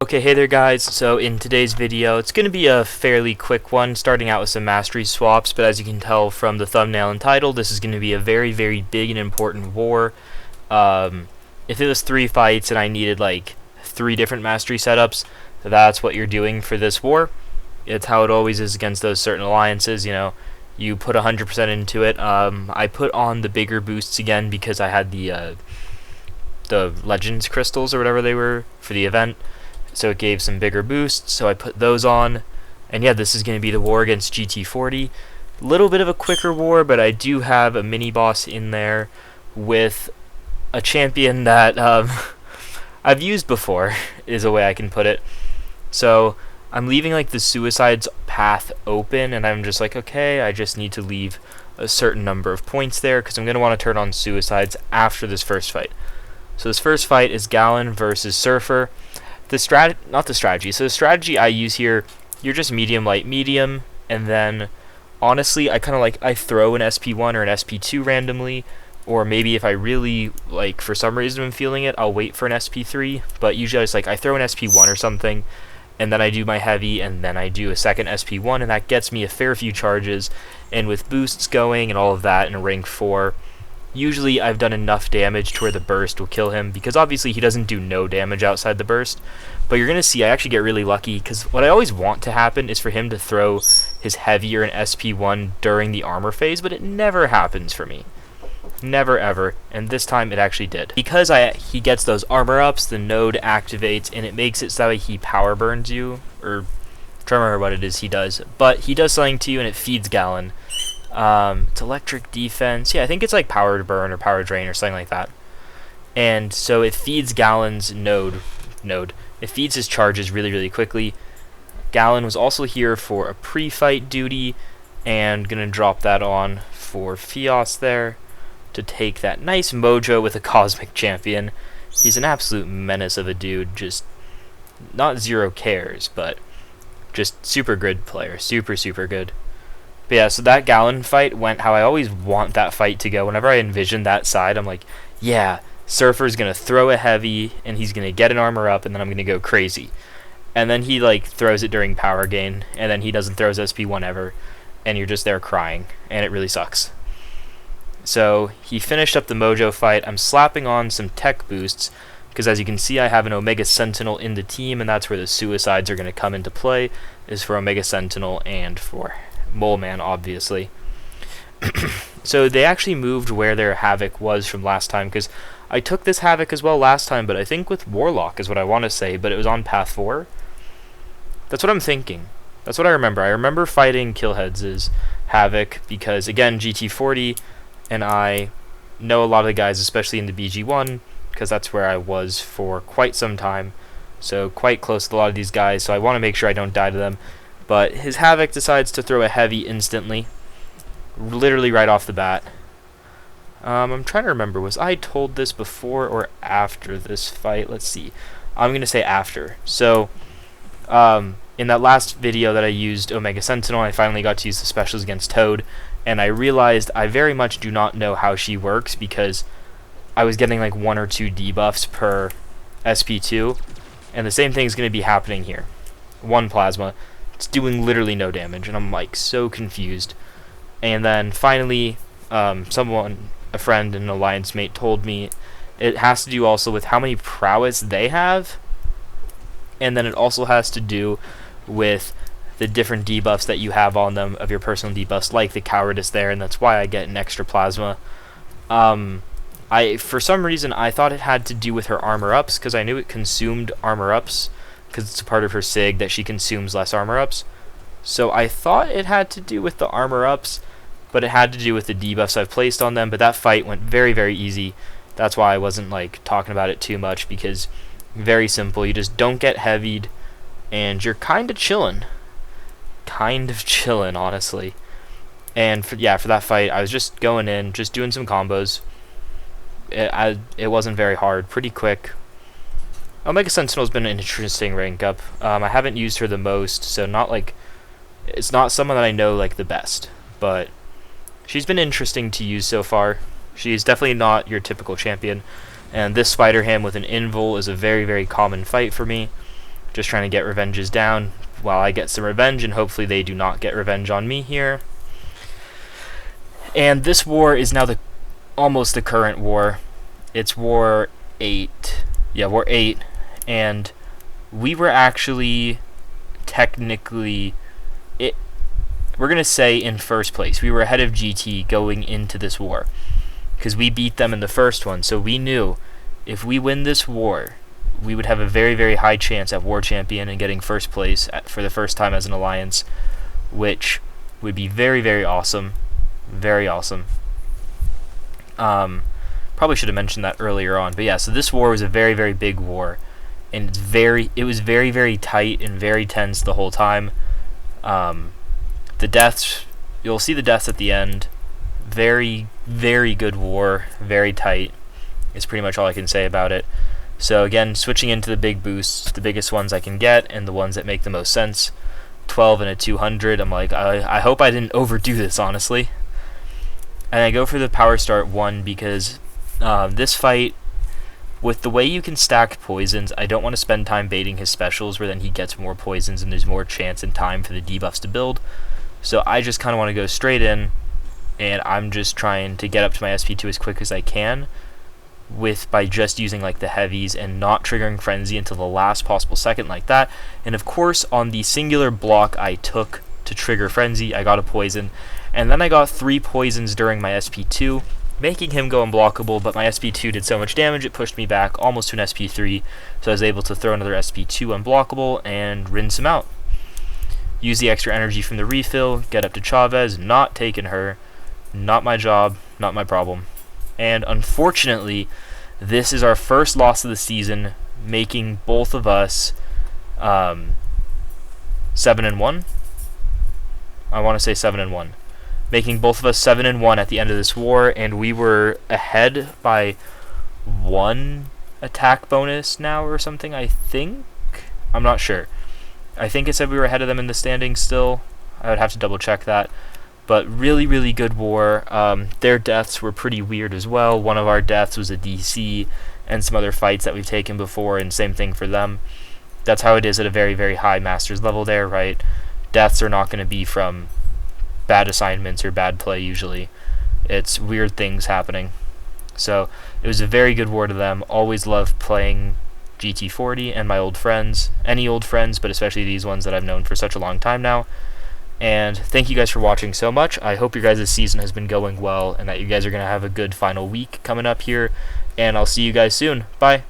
Okay, hey there guys, so in today's video, it's going to be a fairly quick one, starting out with some mastery swaps, but as you can tell from the thumbnail and title, this is going to be a very, very big and important war. If it was 3 fights and I needed like 3 different mastery setups, that's what you're doing for this war. It's how it always is against those certain alliances, you know, you put 100% into it. I put on the bigger boosts again because I had the Legends crystals or whatever they were for the event. So it gave some bigger boosts, so I put those on. And yeah, this is going to be the war against GT40. Little bit of a quicker war, but I do have a mini-boss in there with a champion that I've used before, is a way I can put it. So I'm leaving like the suicides path open, and I'm just like, okay, I just need to leave a certain number of points there, because I'm going to want to turn on suicides after this first fight. So this first fight is Gallon versus Surfer. So the strategy I use here, you're just medium, light, medium, and then honestly, I throw an SP1 or an SP2 randomly, or maybe if I really, like, for some reason I'm feeling it, I'll wait for an SP3, but usually it's like I throw an SP1 or something, and then I do my heavy, and then I do a second SP1, and that gets me a fair few charges, and with boosts going and all of that in rank 4, usually I've done enough damage to where the burst will kill him, because obviously he doesn't do no damage outside the burst. But you're going to see I actually get really lucky, because what I always want to happen is for him to throw his heavy or an SP1 during the armor phase, but it never happens for me. Never ever, and this time it actually did. Because he gets those armor ups, the node activates, and it makes it so that way he power burns you, or I'm trying to remember what it is he does. But he does something to you and it feeds Gallon. It's electric defense. Yeah, I think it's like power burn or power drain or something like that. And so it feeds Gallon's node. It feeds his charges really, really quickly. Gallon was also here for a pre-fight duty, and gonna drop that on for Fios there to take that nice mojo with a cosmic champion. He's an absolute menace of a dude, just not zero cares, but just super good player, super good. But yeah, so that Gallon fight went how I always want that fight to go. Whenever I envision that side, I'm like, yeah, Surfer's going to throw a heavy, and he's going to get an armor up, and then I'm going to go crazy. And then he, like, throws it during power gain, and then he doesn't throw his SP1 ever, and you're just there crying, and it really sucks. So he finished up the Mojo fight. I'm slapping on some tech boosts, because as you can see, I have an Omega Sentinel in the team, and that's where the suicides are going to come into play, is for Omega Sentinel and for Mole Man, obviously. So they actually moved where their Havoc was from last time, because I took this Havoc as well last time, but I think with Warlock is what I want to say, but it was on path 4. That's what I'm thinking. That's what I remember. I remember fighting Killheads' Havoc, because again, GT40 and I know a lot of the guys, especially in the BG1, because that's where I was for quite some time, so quite close to a lot of these guys, so I want to make sure I don't die to them. But his Havoc decides to throw a heavy instantly, literally right off the bat. I'm trying to remember, was I told this before or after this fight? Let's see. I'm going to say after. So, in that last video that I used Omega Sentinel, I finally got to use the specials against Toad, and I realized I very much do not know how she works, because I was getting like 1 or 2 debuffs per SP2, and the same thing is going to be happening here. 1 plasma. It's doing literally no damage, and I'm like so confused. And then finally, a friend, an alliance mate, told me it has to do also with how many prowess they have, and then it also has to do with the different debuffs that you have on them of your personal debuffs, like the cowardice there, and that's why I get an extra plasma. For some reason, I thought it had to do with her armor ups, because I knew it consumed armor ups, because it's a part of her sig that she consumes less armor ups. So I thought it had to do with the armor ups, but it had to do with the debuffs I've placed on them. But that fight went very, very easy. That's why I wasn't like talking about it too much, because very simple. You just don't get heavied, and you're kind of chilling. Honestly. And for that fight, I was just going in, just doing some combos. It wasn't very hard, pretty quick. Omega Sentinel's been an interesting rank up. I haven't used her the most, so it's not someone that I know like the best, but she's been interesting to use so far. She's definitely not your typical champion, and this Spider Ham with an Invul is a very, very common fight for me. Just trying to get revenges down while I get some revenge, and hopefully they do not get revenge on me here. And this war is now almost the current war. It's War 8. Yeah, War 8. And we were actually technically, we're going to say in first place. We were ahead of GT going into this war, because we beat them in the first one. So we knew if we win this war, we would have a very, very high chance at War Champion and getting first place for the first time as an alliance, which would be very, very awesome. Very awesome. Probably should have mentioned that earlier on, but yeah. So this war was a very, very big war, and it was very, very tight and very tense the whole time. The deaths, you'll see the deaths at the end. Very, very good war. Very tight. Is pretty much all I can say about it. So again, switching into the big boosts, the biggest ones I can get, and the ones that make the most sense. 12 and a 200. I'm like, I hope I didn't overdo this, honestly. And I go for the Power Start 1 because this fight, with the way you can stack poisons, I don't want to spend time baiting his specials where then he gets more poisons and there's more chance and time for the debuffs to build. So I just kind of want to go straight in, and I'm just trying to get up to my SP2 as quick as I can by just using like the heavies and not triggering Frenzy until the last possible second like that. And of course, on the singular block I took to trigger Frenzy, I got a poison, and then I got 3 poisons during my SP2, making him go unblockable, but my SP2 did so much damage it pushed me back almost to an SP3, so I was able to throw another SP2 unblockable and rinse him out. Use the extra energy from the refill, get up to Chavez, not taking her, not my job, not my problem. And unfortunately, this is our first loss of the season, making both of us 7-1. I want to say 7-1. Making both of us 7-1 at the end of this war, and we were ahead by 1 attack bonus now or something, I think? I'm not sure. I think it said we were ahead of them in the standings still. I would have to double check that. But really, really good war. Their deaths were pretty weird as well. One of our deaths was a DC and some other fights that we've taken before, and same thing for them. That's how it is at a very, very high Masters level there, right? Deaths are not going to be from bad assignments or bad play usually. It's weird things happening. So it was a very good war to them. Always love playing GT40 and my old friends. Any old friends, but especially these ones that I've known for such a long time now. And thank you guys for watching so much. I hope your guys' season has been going well and that you guys are going to have a good final week coming up here. And I'll see you guys soon. Bye.